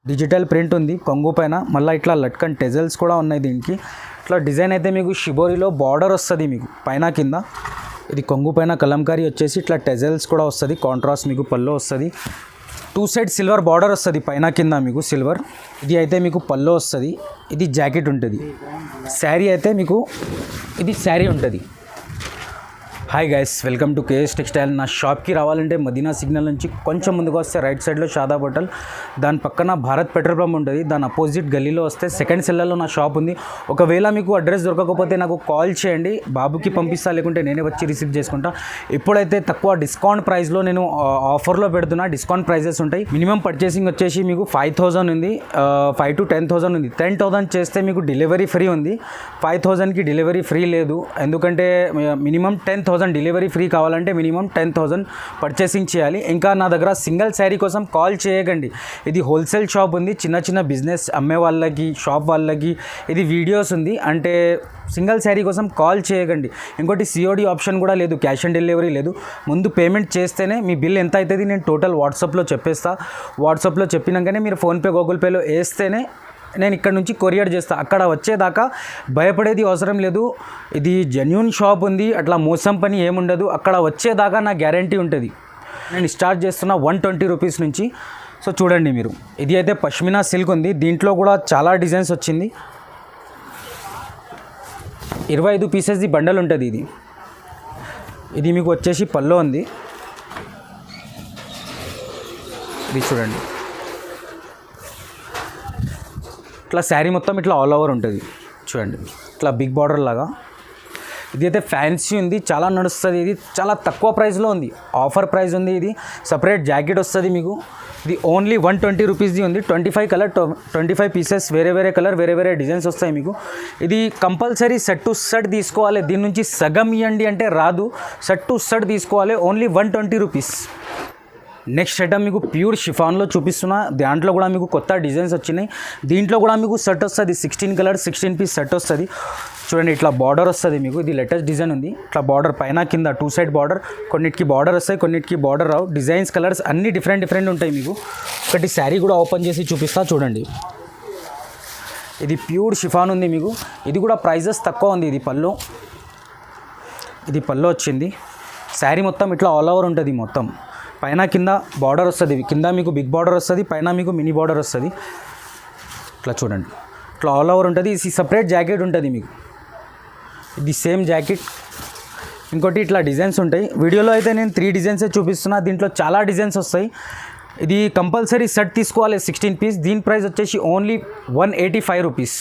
Digital print ఉంది కొంగు పైన, మళ్ళీ ఇట్లా లట్కన్ టెజల్స్ కూడా ఉన్నాయి దీనికి. ఇట్లా డిజైన్ అయితే మీకు షిబోరిలో బార్డర్ వస్తుంది మీకు పైన కింద. ఇది కొంగు పైన కలంకారీ వచ్చేసి ఇట్లా టెజల్స్ కూడా వస్తుంది, కాంట్రాస్ట్ మీకు పల్లో వస్తుంది. 2 సైడ్ సిల్వర్ బార్డర్ వస్తుంది పైన కింద మీకు సిల్వర్. ఇది అయితే మీకు పల్లో వస్తుంది, ఇది జాకెట్ ఉంటుంది. శారీ అయితే మీకు ఇది శారీ ఉంటుంది. Hi guys, welcome to KS textile. నా షాప్కి రావాలంటే మదీనా సిగ్నల్ నుంచి కొంచెం ముందుకు వస్తే రైట్ సైడ్లో షాదాబ్ హోటల్, దాని పక్కన భారత్ పెట్రోల్ పంప్ ఉంటుంది. దాని అపోజిట్ గల్లీలో వస్తే సెకండ్ సెల్లలో నా షాప్ ఉంది. ఒకవేళ మీకు అడ్రస్ దొరకకపోతే నాకు కాల్ చేయండి, బాబుకి పంపిస్తా, లేకుంటే నేనే వచ్చి రిసీవ్ చేసుకుంటా. ఇప్పుడైతే తక్కువ డిస్కౌంట్ ప్రైస్లో నేను ఆఫర్లో పెడుతున్నా. డిస్కౌంట్ ప్రైజెస్ ఉంటాయి. మినిమం పర్చేసింగ్ వచ్చేసి మీకు 5,000 ఉంది, 5,000 to 10,000 ఉంది. 10,000 చేస్తే మీకు డెలివరీ ఫ్రీ ఉంది. 5,000కి డెలివరీ ఫ్రీ లేదు, ఎందుకంటే మినిమం 10,000 డెలివరీ ఫ్రీ కావాలంటే మినిమం 10,000 పర్చేసింగ్ చేయాలి. ఇంకా నా దగ్గర సింగిల్ శారీ కోసం కాల్ చేయకండి. ఇది హోల్సేల్ షాప్ ఉంది, చిన్న చిన్న బిజినెస్ అమ్మే వాళ్ళకి, షాప్ వాళ్ళకి ఇది వీడియోస్ ఉంది. అంటే సింగిల్ శారీ కోసం కాల్ చేయకండి. ఇంకోటి సిఓడి ఆప్షన్ కూడా లేదు, క్యాష్ ఆన్ డెలివరీ లేదు. ముందు పేమెంట్ చేస్తేనే మీ బిల్ ఎంత అవుతుంది నేను టోటల్ వాట్సాప్లో చెప్పేస్తా. వాట్సాప్లో చెప్పినాకనే మీరు ఫోన్పే, గూగుల్ పేలో వేస్తేనే నేను ఇక్కడ నుంచి కొరియర్ చేస్తాను. అక్కడ వచ్చేదాకా భయపడేది అవసరం లేదు. ఇది జెన్యూన్ షాప్ ఉంది, అట్లా మోసం పని ఏముండదు. అక్కడ వచ్చేదాకా నా గ్యారంటీ ఉంటుంది. నేను స్టార్ట్ చేస్తున్నా 120 రూపీస్ నుంచి. సో చూడండి మీరు, ఇది అయితే పష్మినా సిల్క్ ఉంది. దీంట్లో కూడా చాలా డిజైన్స్ వచ్చింది. 25 పీసెస్ది బండల్ ఉంటుంది. ఇది మీకు వచ్చేసి పల్లో ఉంది. ఇది చూడండి, ఇట్లా శారీ మొత్తం ఇట్లా ఆల్ ఓవర్ ఉంటుంది. చూడండి, ఇట్లా బిగ్ బార్డర్ లాగా. ఇది అయితే ఫ్యాన్సీ ఉంది, చాలా నడుస్తుంది. ఇది చాలా తక్కువ ప్రైస్లో ఉంది, ఆఫర్ ప్రైస్ ఉంది. ఇది సపరేట్ జాకెట్ వస్తుంది మీకు. ఇది ఓన్లీ 120 రూపీస్ది ఉంది. 25 పీసెస్, వేరే వేరే కలర్, వేరే వేరే డిజైన్స్ వస్తాయి మీకు. ఇది కంపల్సరీ సెట్ టు సెట్ తీసుకోవాలి. దీని నుంచి సగం ఇవ్వండి అంటే రాదు, సెట్ టు సెట్ తీసుకోవాలి. Only 120 rupees. నెక్స్ట్ ఐటమ్ మీకు ప్యూర్ షిఫాన్లో చూపిస్తున్నా. దాంట్లో కూడా మీకు కొత్త డిజైన్స్ వచ్చినాయి. దీంట్లో కూడా మీకు సెట్ వస్తుంది, 16 కలర్ 16 పీస్ సెట్ వస్తుంది. చూడండి, ఇట్లా బార్డర్ వస్తుంది మీకు. ఇది లేటెస్ట్ డిజైన్ ఉంది. ఇట్లా బార్డర్ పైన కింద 2 సైడ్ బార్డర్, కొన్నిటికి బార్డర్ వస్తాయి, కొన్నిటికి బార్డర్ రావు. డిజైన్స్, కలర్స్ అన్నీ డిఫరెంట్ ఉంటాయి మీకు. ఒకటి శారీ కూడా ఓపెన్ చేసి చూపిస్తా చూడండి. ఇది ప్యూర్ షిఫాన్ ఉంది మీకు. ఇది కూడా ప్రైజెస్ తక్కువ ఉంది. ఇది పల్లో వచ్చింది. శారీ మొత్తం ఇట్లా ఆల్ ఓవర్ ఉంటుంది. మొత్తం పైన కింద బార్డర్ వస్తుంది. కింద మీకు బిగ్ బార్డర్ వస్తుంది, పైన మీకు మినీ బార్డర్ వస్తుంది. ఇట్లా చూడండి, ఇట్లా ఆల్ ఓవర్ ఉంటుంది. ఇది సపరేట్ జాకెట్ ఉంటుంది మీకు. ఇది సేమ్ జాకెట్. ఇంకోటి ఇట్లా డిజైన్స్ ఉంటాయి. వీడియోలో అయితే నేను 3 డిజైన్సే చూపిస్తున్నా, దీంట్లో చాలా డిజైన్స్ వస్తాయి. ఇది కంపల్సరీ సెట్ తీసుకోవాలి, 16 పీస్. దీని ప్రైస్ వచ్చేసి ఓన్లీ 185 రూపీస్.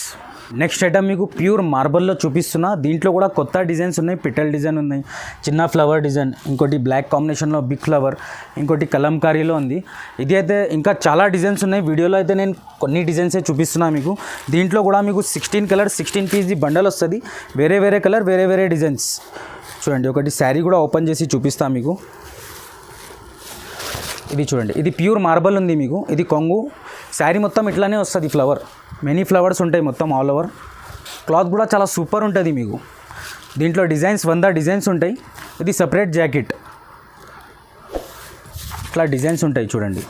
నెక్స్ట్ ఐటమ్ మీకు ప్యూర్ మార్బల్లో చూపిస్తున్నా. దీంట్లో కూడా కొత్త డిజైన్స్ ఉన్నాయి. పిటల్ డిజైన్ ఉన్నాయి, చిన్న ఫ్లవర్ డిజైన్, ఇంకోటి బ్లాక్ కాంబినేషన్లో బిగ్ ఫ్లవర్, ఇంకోటి కలంకారీలో ఉంది. ఇది అయితే ఇంకా చాలా డిజైన్స్ ఉన్నాయి. వీడియోలో అయితే నేను కొన్ని డిజైన్సే చూపిస్తున్నా మీకు. దీంట్లో కూడా మీకు 16 కలర్ 16 పీస్ది బండల్ వస్తుంది. వేరే వేరే కలర్, వేరే వేరే డిజైన్స్. చూడండి, ఒకటి శారీ కూడా ఓపెన్ చేసి చూపిస్తా మీకు. ఇది చూడండి, ఇది ప్యూర్ మార్బల్ ఉంది మీకు. ఇది కొంగు. శారీ మొత్తం ఇట్లానే వస్తుంది. ఫ్లవర్, మెనీ ఫ్లవర్స్ ఉంటాయి మొత్తం ఆల్ ఓవర్. క్లాత్ కూడా చాలా సూపర్ ఉంటుంది మీకు. దీంట్లో డిజైన్స్ 100 డిజైన్స్ ఉంటాయి. ఇది సపరేట్ జాకెట్. ఇట్లా డిజైన్స్ ఉంటాయి చూడండి.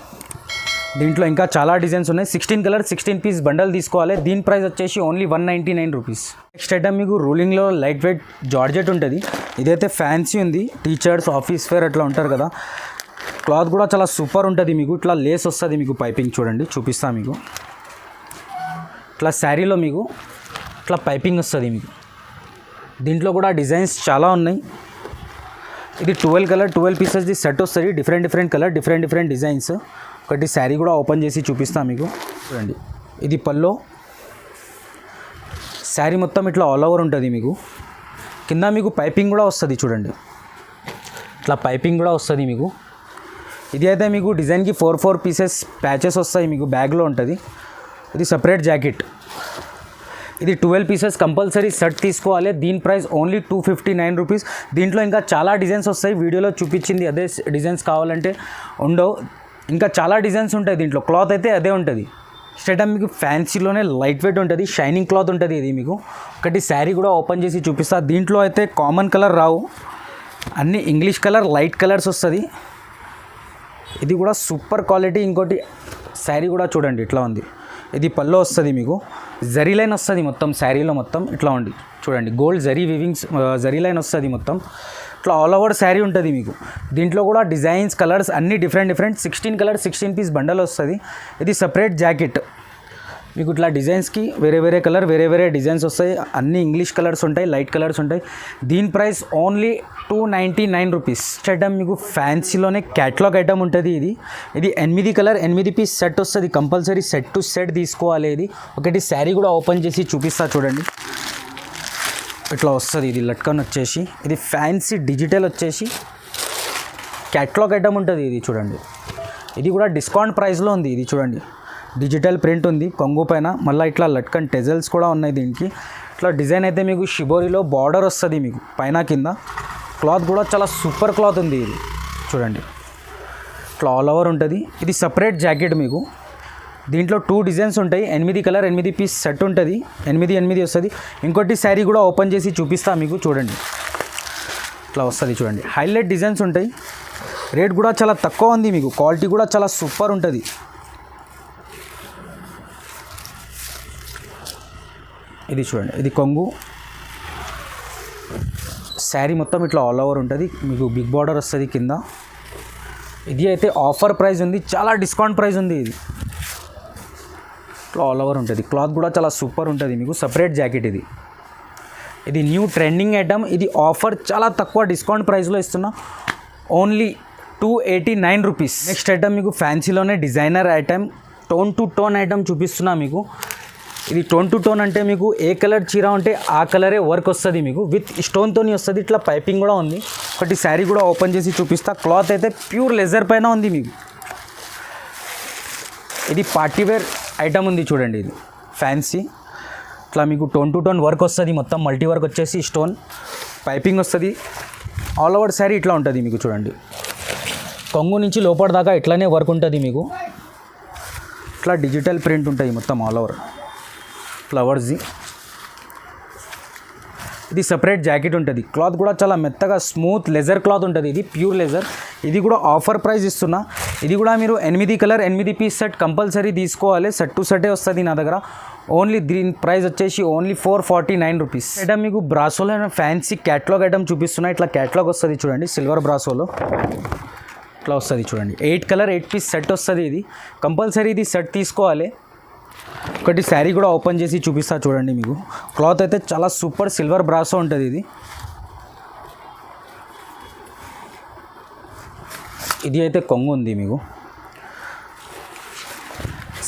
దీంట్లో ఇంకా చాలా డిజైన్స్ ఉన్నాయి. 16 కలర్ 16 పీస్ బండల్ తీసుకోవాలి. దీని ప్రైస్ వచ్చేసి ఓన్లీ 199 రూపీస్. నెక్స్ట్ ఐటమ్ మీకు రూలింగ్లో లైట్ వెయిట్ జార్జెట్ ఉంటుంది. ఇదైతే ఫ్యాన్సీ ఉంది. టీచర్స్, ఆఫీస్ వేర్ అట్లా ఉంటారు కదా. క్లాత్ కూడా చాలా సూపర్ ఉంటుంది మీకు. ఇట్లా లేస్ వస్తుంది మీకు. పైపింగ్ చూడండి, చూపిస్తా మీకు. ఇట్లా శారీలో మీకు ఇట్లా పైపింగ్ వస్తుంది మీకు. దీంట్లో కూడా డిజైన్స్ చాలా ఉన్నాయి. ఇది 12 కలర్ 12 పీసెస్ది సెట్ వస్తుంది. Different colour, different designs. ఒకటి శారీ కూడా ఓపెన్ చేసి చూపిస్తా మీకు. చూడండి, ఇది పల్లో. శారీ మొత్తం ఇట్లా ఆల్ ఓవర్ ఉంటుంది మీకు. కింద మీకు పైపింగ్ కూడా వస్తుంది చూడండి. ఇట్లా పైపింగ్ కూడా వస్తుంది మీకు. ఇది అయితే మీకు డిజైన్కి 4 పీసెస్ ప్యాచెస్ వస్తాయి మీకు. బ్యాగ్లో ఉంటుంది. ఇది సపరేట్ జాకెట్. ఇది 12 పీసెస్ కంపల్సరీ సెట్ తీసుకోవాలి. దీని ప్రైస్ ఓన్లీ 259 రూపీస్. దీంట్లో ఇంకా చాలా డిజైన్స్ వస్తాయి. వీడియోలో చూపించింది అదే డిజైన్స్ కావాలంటే ఉండవు. ఇంకా చాలా డిజైన్స్ ఉంటాయి దీంట్లో. క్లాత్ అయితే అదే ఉంటుంది. స్టేటమ్ మీకు ఫ్యాన్సీలోనే లైట్ వెయిట్ ఉంటుంది, షైనింగ్ క్లాత్ ఉంటుంది. ఇది మీకు ఒకటి శారీ కూడా ఓపెన్ చేసి చూపిస్తా. దీంట్లో అయితే కామన్ కలర్ రావు, అన్నీ ఇంగ్లీష్ కలర్, లైట్ కలర్స్ వస్తుంది. ఇది కూడా సూపర్ క్వాలిటీ. ఇంకోటి శారీ కూడా చూడండి ఇట్లా ఉంది. ఇది పల్లో వస్తుంది మీకు, జరీ లైన్ వస్తుంది మొత్తం శారీలో మొత్తం ఇట్లా ఉంది చూడండి. Gold zari weavings zari line వస్తుంది మొత్తం ఇట్లా ఆల్ ఓవర్ శారీ ఉంటుంది మీకు. దీంట్లో కూడా డిజైన్స్ కలర్స్ అన్నీ డిఫరెంట్ 16 కలర్స్ 16 పీస్ బండల్ వస్తుంది. ఇది సపరేట్ జాకెట్ మీకు. ఇట్లా డిజైన్స్కి వేరే కలర్ వేరే డిజైన్స్ వస్తాయి. అన్ని ఇంగ్లీష్ కలర్స్ ఉంటాయి, లైట్ కలర్స్ ఉంటాయి. దీని ప్రైస్ ఓన్లీ 299 రూపీస్. ఐటమ్ మీకు ఫ్యాన్సీలోనే క్యాటలాగ్ ఐటమ్ ఉంటుంది. ఇది 8 కలర్ 8 పీస్ సెట్ వస్తుంది. కంపల్సరీ సెట్ టు సెట్ తీసుకోవాలి. ఇది ఒకటి శారీ కూడా ఓపెన్ చేసి చూపిస్తా చూడండి. ఇట్లా వస్తుంది. ఇది లట్కన్ వచ్చేసి ఇది ఫ్యాన్సీ డిజిటల్ వచ్చేసి క్యాటలాగ్ ఐటమ్ ఉంటుంది. ఇది చూడండి, ఇది కూడా డిస్కౌంట్ ప్రైస్లో ఉంది. ఇది చూడండి, డిజిటల్ ప్రింట్ ఉంది కొంగు పైన. మళ్ళీ ఇట్లా లట్కన్ టెజల్స్ కూడా ఉన్నాయి దీనికి. ఇట్లా డిజైన్ అయితే మీకు షిబోరిలో బార్డర్ వస్తుంది మీకు పైన కింద. క్లాత్ కూడా చాలా సూపర్ క్లాత్ ఉంది. ఇది చూడండి, ఇట్లా ఆల్ ఓవర్ ఉంటుంది. ఇది సపరేట్ జాకెట్ మీకు. దీంట్లో 2 డిజైన్స్ ఉంటాయి. 8 కలర్ 8 పీస్ సెట్ ఉంటుంది. 8 వస్తుంది. ఇంకోటి శారీ కూడా ఓపెన్ చేసి చూపిస్తా మీకు చూడండి. ఇట్లా వస్తుంది చూడండి. హైలైట్ డిజైన్స్ ఉంటాయి. రేట్ కూడా చాలా తక్కువ ఉంది మీకు. క్వాలిటీ కూడా చాలా సూపర్ ఉంటుంది. ఇది చూడండి, ఇది కొంగు శారీ మొత్తం ఇట్లా ఆల్ ఓవర్ ఉంటుంది మీకు. బిగ్ బార్డర్ వస్తుంది కింద. ఇది అయితే ఆఫర్ ప్రైస్ ఉంది, చాలా డిస్కౌంట్ ప్రైస్ ఉంది. ఇది ఇట్లా ఆల్ ఓవర్ ఉంటుంది. క్లాత్ కూడా చాలా సూపర్ ఉంటుంది మీకు. సపరేట్ జాకెట్ ఇది న్యూ ట్రెండింగ్ ఐటమ్. ఇది ఆఫర్ చాలా తక్కువ డిస్కౌంట్ ప్రైస్లో ఇస్తున్నా, ఓన్లీ 289 రూపీస్. నెక్స్ట్ ఐటమ్ మీకు ఫ్యాన్సీలోనే designer item, tone to tone item చూపిస్తున్నా మీకు. ఇది టోన్ టు టోన్ అంటే మీకు ఏ కలర్ చీర ఉంటే ఆ కలరే వర్క్ వస్తుంది మీకు. విత్ స్టోన్తోని వస్తుంది. ఇట్లా పైపింగ్ కూడా ఉంది. ఒకటి శారీ కూడా ఓపెన్ చేసి చూపిస్తా. క్లాత్ అయితే ప్యూర్ లెజర్ పైన ఉంది మీకు. ఇది పార్టీవేర్ ఐటమ్ ఉంది చూడండి. ఇది ఫ్యాన్సీ ఇట్లా మీకు టోన్ టు టోన్ వర్క్ వస్తుంది మొత్తం. మల్టీ వర్క్ వచ్చేసి స్టోన్ పైపింగ్ వస్తుంది. ఆల్ ఓవర్ శారీ ఇట్లా ఉంటుంది మీకు చూడండి. కొంగు నుంచి లోపల దాకా ఇట్లానే వర్క్ ఉంటుంది మీకు. ఇట్లా డిజిటల్ ప్రింట్ ఉంటుంది మొత్తం ఆల్ ఓవర్ ఫ్లవర్స్ది. ఇది సపరేట్ జాకెట్ ఉంటుంది. క్లాత్ కూడా చాలా మెత్తగా స్మూత్ లెజర్ క్లాత్ ఉంటుంది. ఇది ప్యూర్ లెజర్. ఇది కూడా ఆఫర్ ప్రైస్ ఇస్తున్నా. ఇది కూడా మీరు 8 కలర్ 8 పీస్ సెట్ కంపల్సరీ తీసుకోవాలి. సెట్ టు సెటే వస్తుంది నా దగ్గర. ఓన్లీ దీని ప్రైస్ వచ్చేసి ఓన్లీ 449 రూపీస్. ఐటమ్ మీకు బ్రాసోలో ఫ్యాన్సీ క్యాటలాగ్ ఐటమ్ చూపిస్తున్నా. ఇట్లా క్యాటలాగ్ వస్తుంది చూడండి. సిల్వర్ బ్రాసోలో ఇట్లా వస్తుంది చూడండి. 8 కలర్ 8 పీస్ సెట్ వస్తుంది. ఇది కంపల్సరీ ఇది సెట్ తీసుకోవాలి. ఒకటి శారీ కూడా ఓపెన్ చేసి చూపిస్తా చూడండి మీకు. క్లాత్ అయితే చాలా సూపర్ సిల్వర్ బ్రాసో ఉంటుంది. ఇది అయితే కొంగు ఉంది మీకు.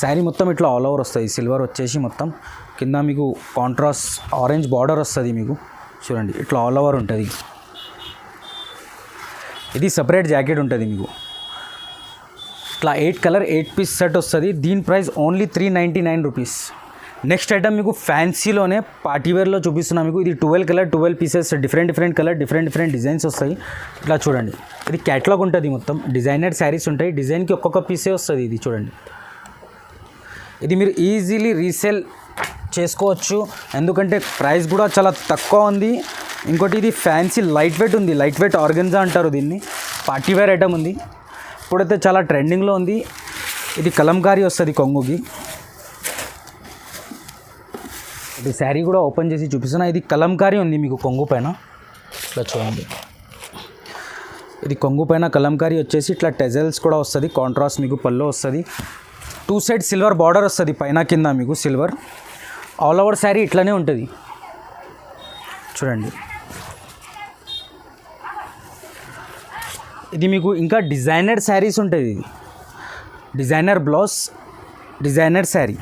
శారీ మొత్తం ఇట్లా ఆల్ ఓవర్ వస్తుంది. సిల్వర్ వచ్చేసి మొత్తం కింద మీకు కాంట్రాస్ట్ ఆరెంజ్ బార్డర్ వస్తుంది మీకు చూడండి. ఇట్లా ఆల్ ఓవర్ ఉంటుంది. ఇది సపరేట్ జాకెట్ ఉంటుంది మీకు. ఇట్లా 8 కలర్ 8 పీస్ సెట్ వస్తుంది. దీని price only 399 rupees. Next item మీకు ఫ్యాన్సీలోనే పార్టీవేర్లో చూపిస్తున్నా మీకు. ఇది 12 colour 12 pieces different colour different designs వస్తాయి. ఇట్లా చూడండి. ఇది క్యాటలాగ్ ఉంటుంది మొత్తం. డిజైనర్ శారీస్ ఉంటాయి. డిజైన్కి ఒక్కొక్క పీసే వస్తుంది. ఇది చూడండి. ఇది మీరు ఈజీలీ రీసేల్ చేసుకోవచ్చు, ఎందుకంటే ప్రైస్ కూడా చాలా తక్కువ ఉంది. ఇంకోటి ఇది ఫ్యాన్సీ లైట్ వెయిట్ ఉంది. లైట్ వెయిట్ ఆర్గన్జా అంటారు దీన్ని. పార్టీవేర్ ఐటమ్ ఉంది. ఇప్పుడైతే చాలా ట్రెండింగ్లో ఉంది. ఇది కలంకారీ వస్తుంది కొంగుకి. ఇది శారీ కూడా ఓపెన్ చేసి చూపిస్తున్నా. ఇది కలంకారీ ఉంది మీకు కొంగు పైన. ఇట్లా చూడండి. ఇది కొంగు పైన కలంకారీ వచ్చేసి ఇట్లా టెజల్స్ కూడా వస్తుంది. కాంట్రాస్ట్ మీకు పల్లో వస్తుంది. 2 సైడ్ సిల్వర్ బార్డర్ వస్తుంది పైన కింద మీకు సిల్వర్. ఆల్ ఓవర్ శారీ ఇట్లానే ఉంటుంది చూడండి. ఇది మీకు ఇంకా డిజైనర్ శారీస్ ఉంటుంది. ఇది డిజైనర్ బ్లౌజ్ డిజైనర్ శారీ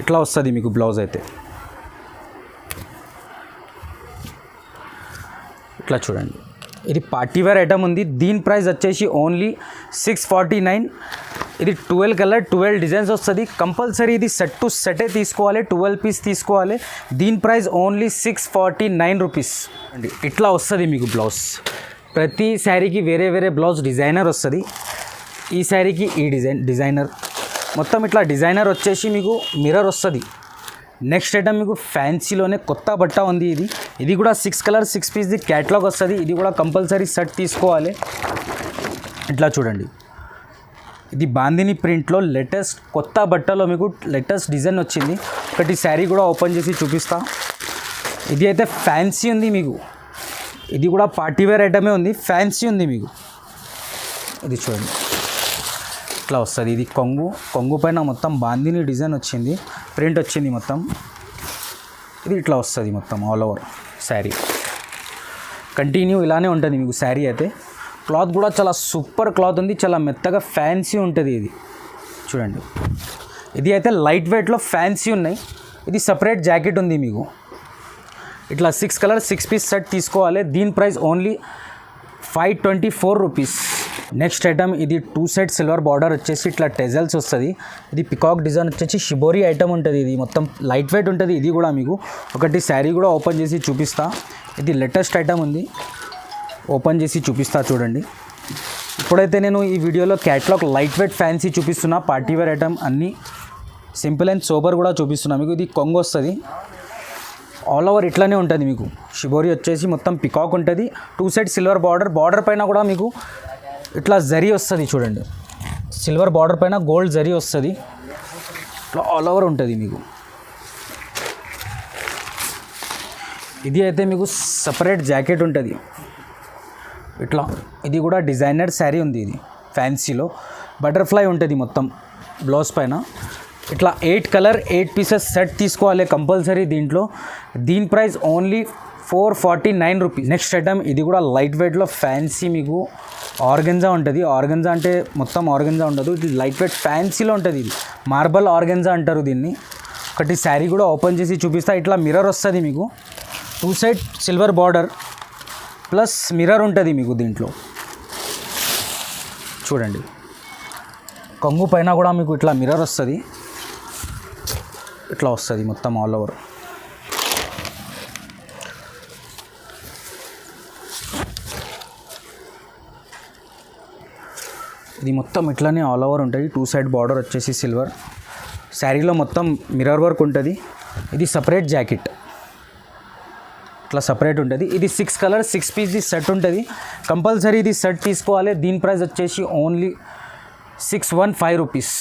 ఇట్లా వస్తుంది మీకు బ్లౌజ్ అయితే. ఇట్లా చూడండి. ఇది పార్టీవేర్ ఐటమ్ ఉంది. దీని ప్రైస్ వచ్చేసి ఓన్లీ 649. ఇది 12 కలర్ 12 డిజైన్స్ వస్తుంది. కంపల్సరీ ఇది సెట్ టు సెటే తీసుకోవాలి. 12 పీస్ తీసుకోవాలి. దీని ప్రైస్ ఓన్లీ 649 రూపీస్ అండి. ఇట్లా వస్తుంది మీకు బ్లౌజ్. ప్రతి శారీకి వేరే బ్లౌజ్ డిజైనర్ వస్తుంది. ఈ శారీకి ఈ డిజైనర్ మొత్తం ఇట్లా డిజైనర్ వచ్చేసి మీకు మిర్రర్ వస్తుంది. నెక్స్ట్ ఐటమ్ మీకు ఫ్యాన్సీలోనే కొత్త బట్ట ఉంది. ఇది కూడా 6 కలర్ 6 పీస్ది క్యాటలాగ్ వస్తుంది. ఇది కూడా కంపల్సరీ సెట్ తీసుకోవాలి. ఇట్లా చూడండి. ఇది బాందిని ప్రింట్లో లేటెస్ట్ కొత్త బట్టలో మీకు లేటెస్ట్ డిజైన్ వచ్చింది. ఒకటి శారీ కూడా ఓపెన్ చేసి చూపిస్తా. ఇది అయితే ఫ్యాన్సీ ఉంది మీకు, ఇది కూడా పార్టీవేర్ ఐటమే ఉంది, ఫ్యాన్సీ ఉంది మీకు. ఇది చూడండి ఇట్లా వస్తుంది. ఇది కొంగు పైన మొత్తం బాందిని డిజైన్ వచ్చింది, ప్రింట్ వచ్చింది మొత్తం. ఇది ఇట్లా వస్తుంది మొత్తం ఆల్ ఓవర్ శారీ. కంటిన్యూ ఇలానే ఉంటుంది మీకు శారీ అయితే. క్లాత్ కూడా చాలా సూపర్ క్లాత్ ఉంది, చాలా మెత్తగా ఫ్యాన్సీ ఉంటుంది. ఇది చూడండి, ఇది అయితే లైట్ వెయిట్లో ఫ్యాన్సీ ఉన్నాయి. ఇది సపరేట్ జాకెట్ ఉంది మీకు. ఇట్లా 6 కలర్ 6 పీస్ సెట్ తీసుకోవాలి. దీని price only 524 rupees. Next item ఇది 2 సెట్ సిల్వర్ బార్డర్ వచ్చేసి ఇట్లా టెజల్స్ వస్తుంది. ఇది పికాక్ డిజైన్ వచ్చేసి షిబోరి ఐటమ్ ఉంటుంది. ఇది మొత్తం లైట్ వెయిట్ ఉంటుంది. ఇది కూడా మీకు ఒకటి శారీ కూడా ఓపెన్ చేసి చూపిస్తా. ఇది లేటెస్ట్ ఐటమ్ ఉంది, ఓపెన్ చేసి చూపిస్తా చూడండి. ఇప్పుడైతే నేను ఈ వీడియోలో క్యాట్లాగ్ లైట్ వెయిట్ ఫ్యాన్సీ చూపిస్తున్నా, పార్టీవేర్ ఐటమ్ అన్నీ సింపుల్ అండ్ సోబర్ కూడా చూపిస్తున్నా మీకు. ఇది కొంగు వస్తుంది, ఆల్ ఓవర్ ఇట్లానే ఉంటుంది మీకు. షిబోరి వచ్చేసి మొత్తం పికాక్ ఉంటుంది. 2 సెట్ సిల్వర్ బార్డర్ పైన కూడా మీకు ఇట్లా జరీ వస్తుంది చూడండి. సిల్వర్ బార్డర్ పైన గోల్డ్ జరీ వస్తుంది. ఇట్లా ఆల్ ఓవర్ ఉంటుంది మీకు. ఇది అయితే మీకు సపరేట్ జాకెట్ ఉంటుంది ఇట్లా. ఇది కూడా డిజైనర్ శారీ ఉంది. ఇది ఫ్యాన్సీలో బటర్ఫ్లై ఉంటుంది మొత్తం బ్లౌజ్ పైన. ఇట్లా 8 కలర్ 8 పీసెస్ సెట్ తీసుకోవాలి కంపల్సరీ దీంట్లో. దీని price only 449 rupees. Next item ఇది కూడా లైట్ వెయిట్లో ఫ్యాన్సీ మీకు ఆర్గెన్జా ఉంటుంది. ఆర్గెన్జా అంటే మొత్తం ఆర్గెన్జా ఉండదు, ఇది లైట్ వెయిట్ ఫ్యాన్సీలో ఉంటుంది. ఇది మార్బల్ ఆర్గెన్జా అంటారు దీన్ని. ఒకటి శారీ కూడా ఓపెన్ చేసి చూపిస్తా. ఇట్లా మిర్రర్ వస్తుంది మీకు. 2 side silver border plus mirror ఉంటుంది మీకు దీంట్లో. చూడండి, కొంగు పైన కూడా మీకు ఇట్లా మిర్రర్ వస్తుంది. ఇట్లా వస్తుంది మొత్తం ఆల్ ఓవర్. ఇది మొత్తం ఇట్లానే ఆల్ ఓవర్ ఉంటుంది. 2 సైడ్ బార్డర్ వచ్చేసి సిల్వర్. శారీలో మొత్తం మిర్రర్ వర్క్ ఉంటుంది. ఇది సపరేట్ జాకెట్, ఇట్లా సపరేట్ ఉంటుంది. ఇది 6 కలర్ 6 పీస్ సెట్ ఉంటుంది. కంపల్సరీ ఇది సెట్ తీసుకోవాలి. దీని ప్రైస్ వచ్చేసి ఓన్లీ 615 రూపీస్.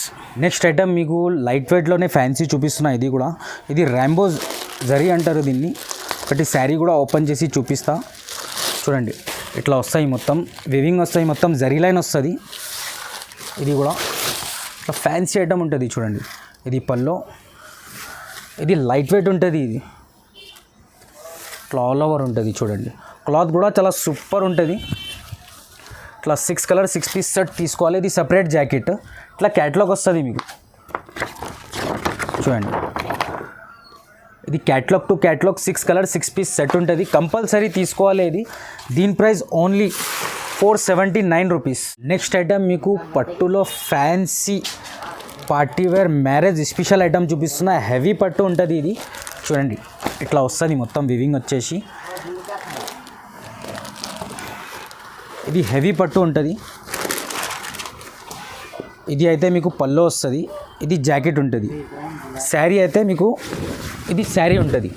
నెక్స్ట్ ఐటమ్ మీకు లైట్ వెయిట్లోనే ఫ్యాన్సీ చూపిస్తున్నా. ఇది కూడా ఇది ర్యాంబో జరీ అంటారు దీన్ని. ఒకటి శారీ కూడా ఓపెన్ చేసి చూపిస్తా చూడండి. ఇట్లా వస్తాయి మొత్తం వివింగ్ వస్తాయి, మొత్తం జరీ లైన్ వస్తుంది. ఇది కూడా ఇట్లా ఫ్యాన్సీ ఐటమ్ ఉంటుంది చూడండి. ఇది పల్లో, ఇది లైట్ వెయిట్ ఉంటుంది. ఇది ఇట్లా ఆల్ ఓవర్ ఉంటుంది చూడండి. క్లాత్ కూడా చాలా సూపర్ ఉంటుంది. ఇట్లా 6 కలర్ 6 పీస్ సెట్ తీసుకోవాలి. ఇది సపరేట్ జాకెట్. ఇట్లా క్యాట్లాగ్ వస్తుంది మీకు చూడండి. ఇది catalogue to catalogue 6 colour 6 piece set ఉంటుంది. కంపల్సరీ తీసుకోవాలి ఇది. దీని price only 479 rupees. Next item మీకు పట్టులో fancy partywear marriage special item చూపిస్తున్నా. హెవీ పట్టు ఉంటుంది ఇది చూడండి. ఇట్లా వస్తుంది మొత్తం వివింగ్ వచ్చేసి. ఇది హెవీ పట్టు ఉంటుంది. ఇది అయితే మీకు పల్లో వస్తుంది. ఇది జాకెట్ ఉంటుంది. శారీ అయితే మీకు ఇది శారీ ఉంటుంది.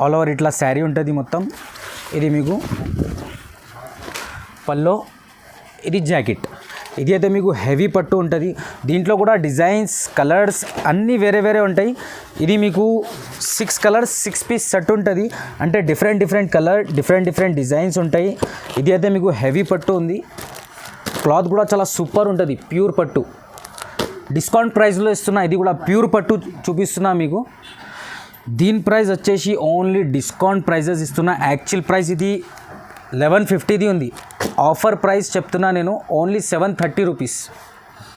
ఆల్ ఓవర్ ఇట్లా శారీ ఉంటుంది మొత్తం. ఇది మీకు పల్లో, ఇది జాకెట్. ఇది అయితే మీకు హెవీ పట్టు ఉంటుంది. దీంట్లో కూడా డిజైన్స్ కలర్స్ అన్నీ వేరే వేరే ఉంటాయి. ఇది మీకు 6 కలర్స్ 6 పీస్ సెట్ ఉంటుంది. అంటే డిఫరెంట్ కలర్ డిఫరెంట్ డిజైన్స్ ఉంటాయి. ఇది అయితే మీకు హెవీ పట్టు ఉంది. క్లాత్ కూడా చాలా సూపర్ ఉంటుంది, ప్యూర్ పట్టు. డిస్కౌంట్ ప్రైస్లో ఇస్తున్నా. ఇది కూడా ప్యూర్ పట్టు చూపిస్తున్నా మీకు. దీని ప్రైస్ వచ్చేసి ఓన్లీ డిస్కౌంట్ ప్రైజెస్ ఇస్తున్నా. యాక్చువల్ ప్రైస్ ఇది 1150ది ఉంది. ఆఫర్ ప్రైస్ చెప్తున్నా నేను ఓన్లీ 730 రూపీస్.